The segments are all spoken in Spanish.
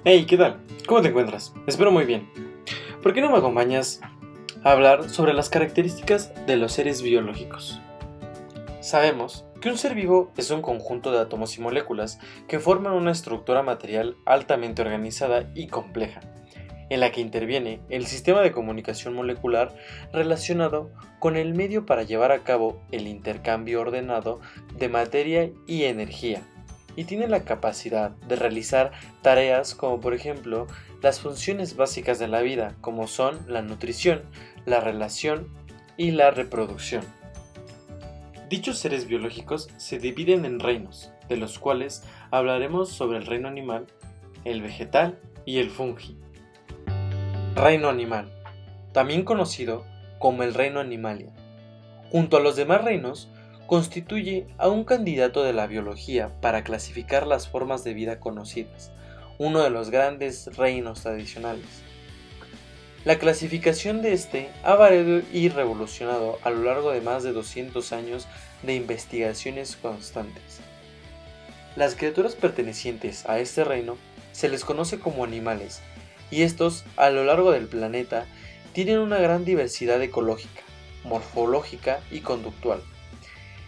Hey, ¿qué tal? ¿Cómo te encuentras? Espero muy bien. ¿Por qué no me acompañas a hablar sobre las características de los seres biológicos? Sabemos que un ser vivo es un conjunto de átomos y moléculas que forman una estructura material altamente organizada y compleja, en la que interviene el sistema de comunicación molecular relacionado con el medio para llevar a cabo el intercambio ordenado de materia y energía, y tiene la capacidad de realizar tareas como por ejemplo las funciones básicas de la vida, como son la nutrición, la relación y la reproducción. Dichos seres biológicos se dividen en reinos, de los cuales hablaremos sobre el reino animal, el vegetal y el fungi. Reino animal, también conocido como el reino Animalia. Junto a los demás reinos, constituye a un candidato de la biología para clasificar las formas de vida conocidas, uno de los grandes reinos tradicionales. La clasificación de este ha variado y revolucionado a lo largo de más de 200 años de investigaciones constantes. Las criaturas pertenecientes a este reino se les conoce como animales, y estos, a lo largo del planeta, tienen una gran diversidad ecológica, morfológica y conductual.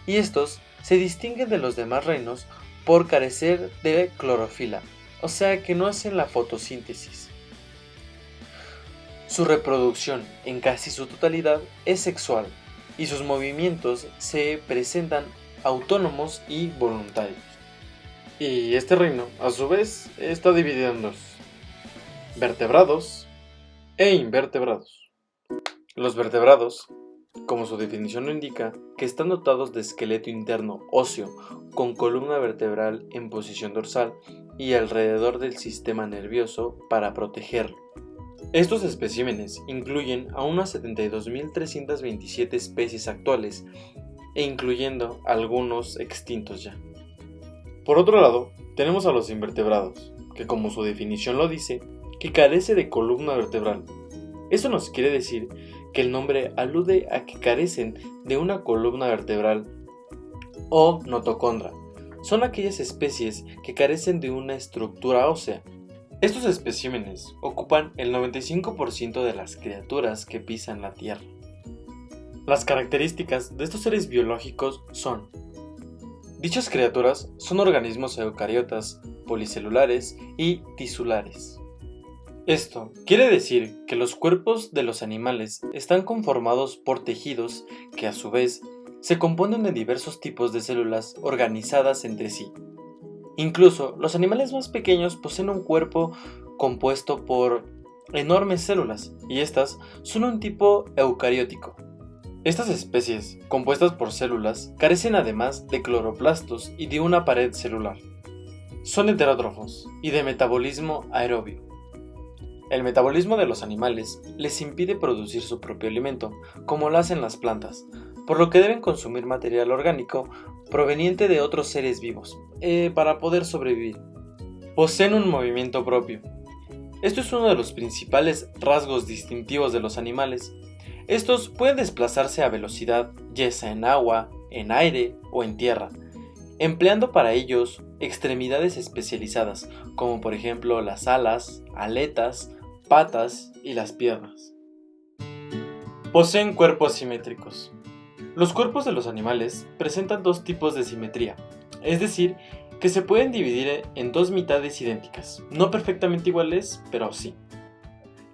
Y estos se distinguen de los demás reinos por carecer de clorofila, o sea que no hacen la fotosíntesis. Su reproducción, en casi su totalidad, es sexual, y sus movimientos se presentan autónomos y voluntarios. Y este reino, a su vez, está dividido en dos: vertebrados e invertebrados. Los vertebrados, como su definición lo indica, que están dotados de esqueleto interno óseo con columna vertebral en posición dorsal y alrededor del sistema nervioso para protegerlo. Estos especímenes incluyen a unas 72.327 especies actuales e incluyendo algunos extintos ya. Por otro lado, tenemos a los invertebrados, que como su definición lo dice, que carece de columna vertebral. Eso nos quiere decir que el nombre alude a que carecen de una columna vertebral o notocondra. Son aquellas especies que carecen de una estructura ósea. Estos especímenes ocupan el 95% de las criaturas que pisan la Tierra. Las características de estos seres biológicos son: dichas criaturas son organismos eucariotas, policelulares y tisulares. Esto quiere decir que los cuerpos de los animales están conformados por tejidos que a su vez se componen de diversos tipos de células organizadas entre sí. Incluso los animales más pequeños poseen un cuerpo compuesto por enormes células, y estas son un tipo eucariótico. Estas especies, compuestas por células, carecen además de cloroplastos y de una pared celular. Son heterótrofos y de metabolismo aerobio. El metabolismo de los animales les impide producir su propio alimento, como lo hacen las plantas, por lo que deben consumir material orgánico proveniente de otros seres vivos, para poder sobrevivir. Poseen un movimiento propio. Esto es uno de los principales rasgos distintivos de los animales. Estos pueden desplazarse a velocidad, ya sea en agua, en aire o en tierra, empleando para ellos extremidades especializadas, como por ejemplo las alas, aletas, patas y las piernas. Poseen cuerpos simétricos. Los cuerpos de los animales presentan dos tipos de simetría, es decir, que se pueden dividir en dos mitades idénticas, no perfectamente iguales, pero sí.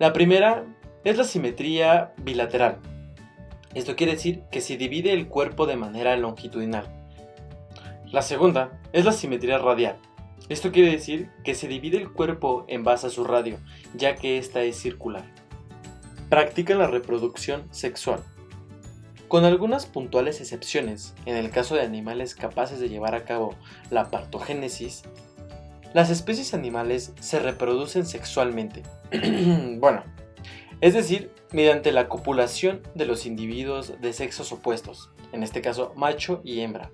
La primera es la simetría bilateral. Esto quiere decir que se divide el cuerpo de manera longitudinal. La segunda es la simetría radial. Esto quiere decir que se divide el cuerpo en base a su radio, ya que ésta es circular. Practican la reproducción sexual. Con algunas puntuales excepciones, en el caso de animales capaces de llevar a cabo la partogénesis, las especies animales se reproducen sexualmente. Es decir, mediante la copulación de los individuos de sexos opuestos, en este caso macho y hembra,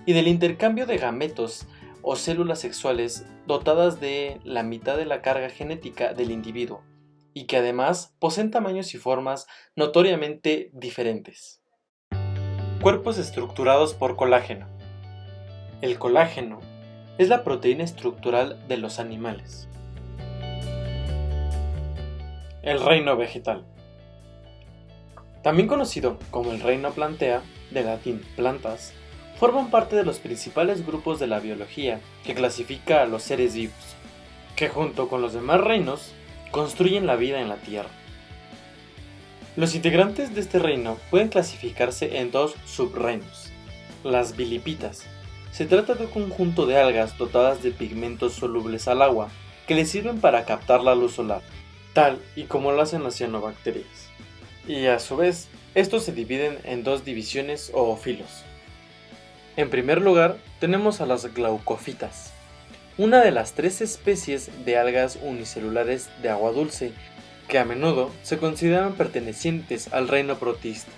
y del intercambio de gametos o células sexuales dotadas de la mitad de la carga genética del individuo, y que además poseen tamaños y formas notoriamente diferentes. Cuerpos estructurados por colágeno. El colágeno es la proteína estructural de los animales. El reino vegetal, también conocido como el reino Plantae, de latín plantas, forman parte de los principales grupos de la biología que clasifica a los seres vivos, que junto con los demás reinos construyen la vida en la Tierra. Los integrantes de este reino pueden clasificarse en dos subreinos. Las bilipitas. Se trata de un conjunto de algas dotadas de pigmentos solubles al agua que les sirven para captar la luz solar, tal y como lo hacen las cianobacterias. Y a su vez, estos se dividen en dos divisiones o filos. En primer lugar, tenemos a las glaucofitas, una de las 3 especies de algas unicelulares de agua dulce que a menudo se consideran pertenecientes al reino protista.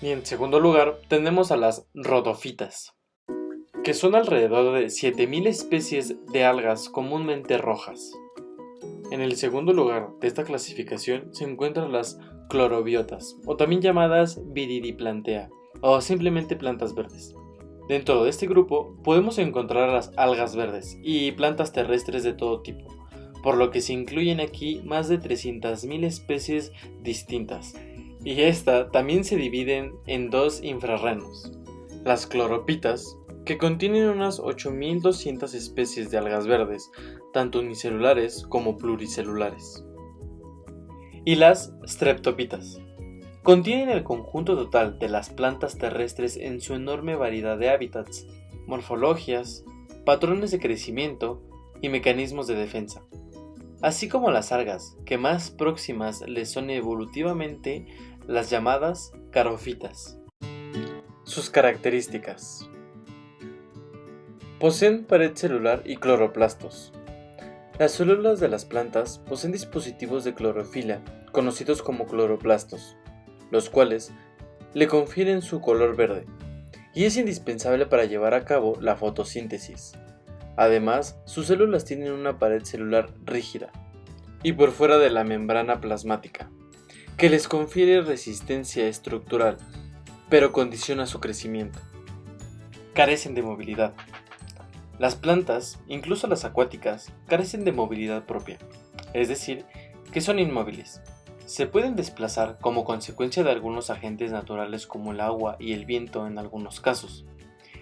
Y en segundo lugar, tenemos a las rhodofitas, que son alrededor de 7000 especies de algas comúnmente rojas. En el segundo lugar de esta clasificación se encuentran las clorobiotas, o también llamadas Viridiplantae, o simplemente plantas verdes. Dentro de este grupo podemos encontrar las algas verdes y plantas terrestres de todo tipo, por lo que se incluyen aquí más de 300.000 especies distintas, y esta también se dividen en dos infrarreinos, las cloropitas, que contienen unas 8.200 especies de algas verdes, tanto unicelulares como pluricelulares, y las streptopitas. Contienen el conjunto total de las plantas terrestres en su enorme variedad de hábitats, morfologías, patrones de crecimiento y mecanismos de defensa, así como las algas, que más próximas les son evolutivamente las llamadas carofitas. Sus características: poseen pared celular y cloroplastos. Las células de las plantas poseen dispositivos de clorofila, conocidos como cloroplastos, los cuales le confieren su color verde, y es indispensable para llevar a cabo la fotosíntesis. Además, sus células tienen una pared celular rígida y por fuera de la membrana plasmática, que les confiere resistencia estructural, pero condiciona su crecimiento. Carecen de movilidad. Las plantas, incluso las acuáticas, carecen de movilidad propia, es decir, que son inmóviles. Se pueden desplazar como consecuencia de algunos agentes naturales como el agua y el viento en algunos casos,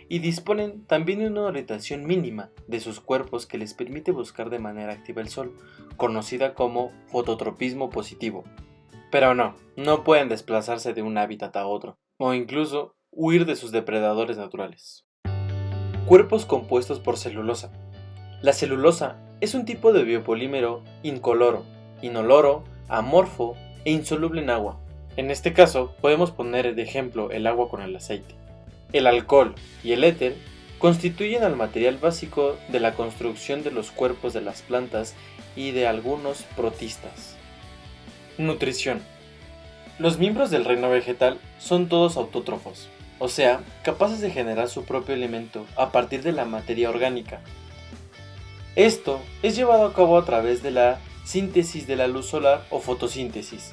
y disponen también de una orientación mínima de sus cuerpos que les permite buscar de manera activa el sol, conocida como fototropismo positivo. Pero no pueden desplazarse de un hábitat a otro, o incluso huir de sus depredadores naturales. Cuerpos compuestos por celulosa. La celulosa es un tipo de biopolímero incoloro, inoloro, amorfo e insoluble en agua. En este caso, podemos poner de ejemplo el agua con el aceite. El alcohol y el éter constituyen el material básico de la construcción de los cuerpos de las plantas y de algunos protistas. Nutrición. Los miembros del reino vegetal son todos autótrofos, o sea, capaces de generar su propio alimento a partir de la materia orgánica. Esto es llevado a cabo a través de la síntesis de la luz solar o fotosíntesis,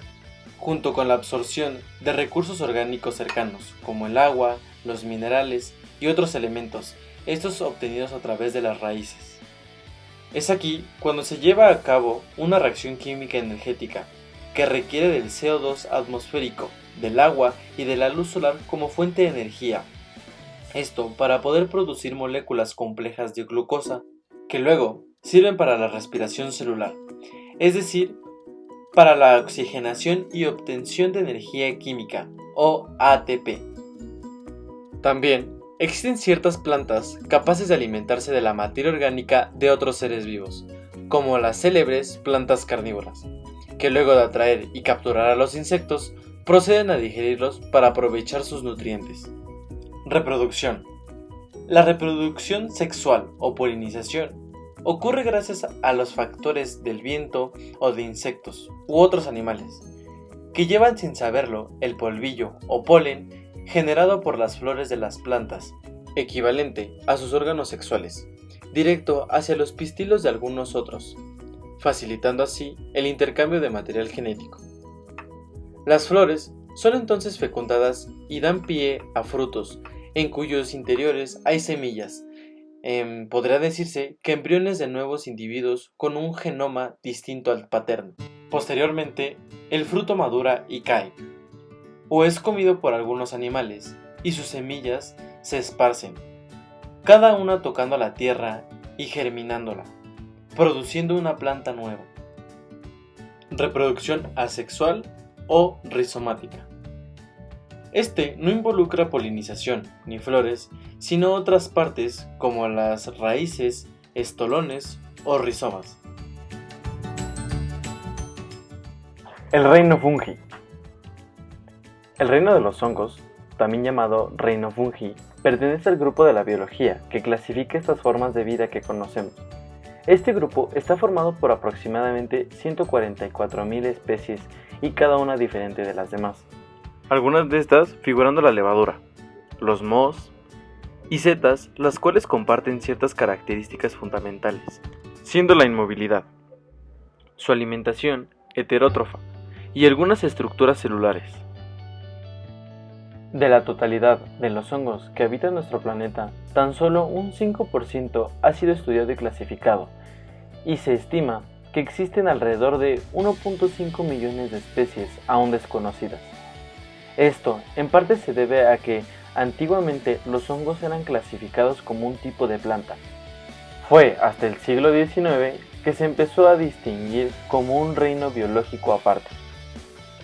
junto con la absorción de recursos orgánicos cercanos, como el agua, los minerales y otros elementos, estos obtenidos a través de las raíces. Es aquí cuando se lleva a cabo una reacción química energética, que requiere del CO2 atmosférico, del agua y de la luz solar como fuente de energía. Esto para poder producir moléculas complejas de glucosa que luego sirven para la respiración celular, es decir, para la oxigenación y obtención de energía química, o ATP. También existen ciertas plantas capaces de alimentarse de la materia orgánica de otros seres vivos, como las célebres plantas carnívoras, que luego de atraer y capturar a los insectos, proceden a digerirlos para aprovechar sus nutrientes. Reproducción. La reproducción sexual o polinización ocurre gracias a los factores del viento o de insectos u otros animales, que llevan sin saberlo el polvillo o polen generado por las flores de las plantas, equivalente a sus órganos sexuales, directo hacia los pistilos de algunos otros, facilitando así el intercambio de material genético. Las flores son entonces fecundadas y dan pie a frutos, en cuyos interiores hay semillas. podría decirse que embriones de nuevos individuos con un genoma distinto al paterno. Posteriormente, el fruto madura y cae, o es comido por algunos animales, y sus semillas se esparcen, cada una tocando la tierra y germinándola, produciendo una planta nueva. Reproducción asexual o rizomática. Este no involucra polinización ni flores, sino otras partes como las raíces, estolones o rizomas. El reino fungi. El reino de los hongos, también llamado reino fungi, pertenece al grupo de la biología que clasifica estas formas de vida que conocemos. Este grupo está formado por aproximadamente 144.000 especies y cada una diferente de las demás. Algunas de estas figurando la levadura, los mohos y setas, las cuales comparten ciertas características fundamentales, siendo la inmovilidad, su alimentación heterótrofa y algunas estructuras celulares. De la totalidad de los hongos que habitan nuestro planeta, tan solo un 5% ha sido estudiado y clasificado, y se estima que existen alrededor de 1.5 millones de especies aún desconocidas. Esto en parte se debe a que antiguamente los hongos eran clasificados como un tipo de planta. Fue hasta el siglo XIX que se empezó a distinguir como un reino biológico aparte.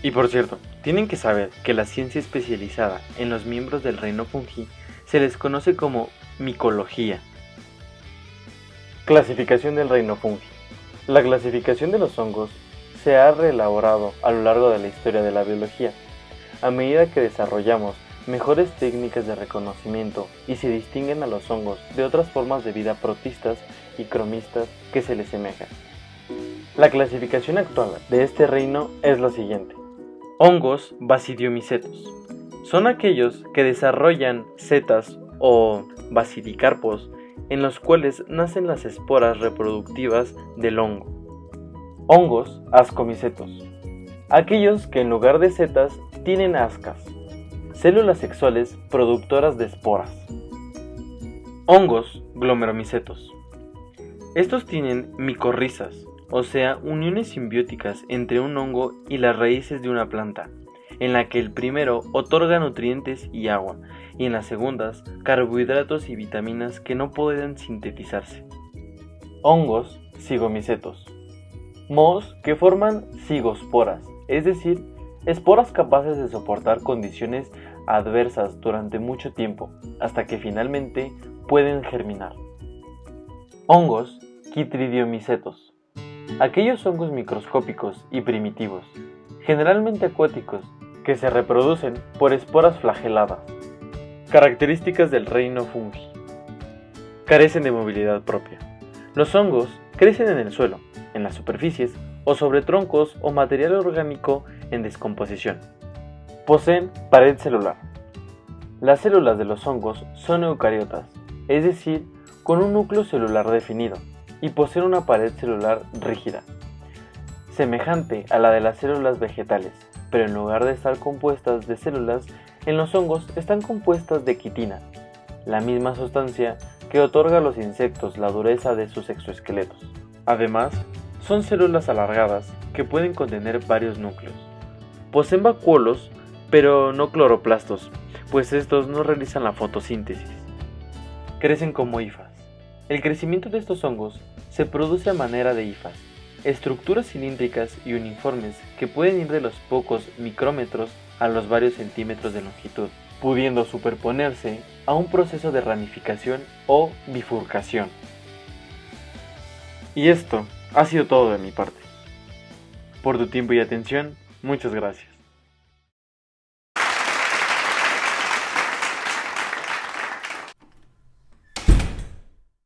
Y por cierto, tienen que saber que la ciencia especializada en los miembros del reino fungi se les conoce como micología. Clasificación del reino fungi. La clasificación de los hongos se ha reelaborado a lo largo de la historia de la biología, a medida que desarrollamos mejores técnicas de reconocimiento y se distinguen a los hongos de otras formas de vida protistas y cromistas que se les semejan. La clasificación actual de este reino es la siguiente. Hongos basidiomicetos. Son aquellos que desarrollan setas o basidicarpos en los cuales nacen las esporas reproductivas del hongo. Hongos ascomicetos. Aquellos que en lugar de setas tienen ascas, células sexuales productoras de esporas. Hongos glomeromicetos. Estos tienen micorrizas, o sea, uniones simbióticas entre un hongo y las raíces de una planta, en la que el primero otorga nutrientes y agua, y en las segundas, carbohidratos y vitaminas que no pueden sintetizarse. Hongos zigomicetos. Mohos que forman zigosporas, es decir, esporas capaces de soportar condiciones adversas durante mucho tiempo, hasta que finalmente pueden germinar. Hongos quitridiomicetos. Aquellos hongos microscópicos y primitivos, generalmente acuáticos, que se reproducen por esporas flageladas. Características del reino fungi. Carecen de movilidad propia. Los hongos crecen en el suelo, en las superficies o sobre troncos o material orgánico en descomposición. Poseen pared celular. Las células de los hongos son eucariotas, es decir, con un núcleo celular definido, y poseen una pared celular rígida, semejante a la de las células vegetales, pero en lugar de estar compuestas de células, en los hongos están compuestas de quitina, la misma sustancia que otorga a los insectos la dureza de sus exoesqueletos. Además, son células alargadas que pueden contener varios núcleos. Poseen vacuolos, pero no cloroplastos, pues estos no realizan la fotosíntesis. Crecen como hifas. El crecimiento de estos hongos se produce a manera de hifas, estructuras cilíndricas y uniformes que pueden ir de los pocos micrómetros a los varios centímetros de longitud, pudiendo superponerse a un proceso de ramificación o bifurcación. Y esto ha sido todo de mi parte. Por tu tiempo y atención, muchas gracias.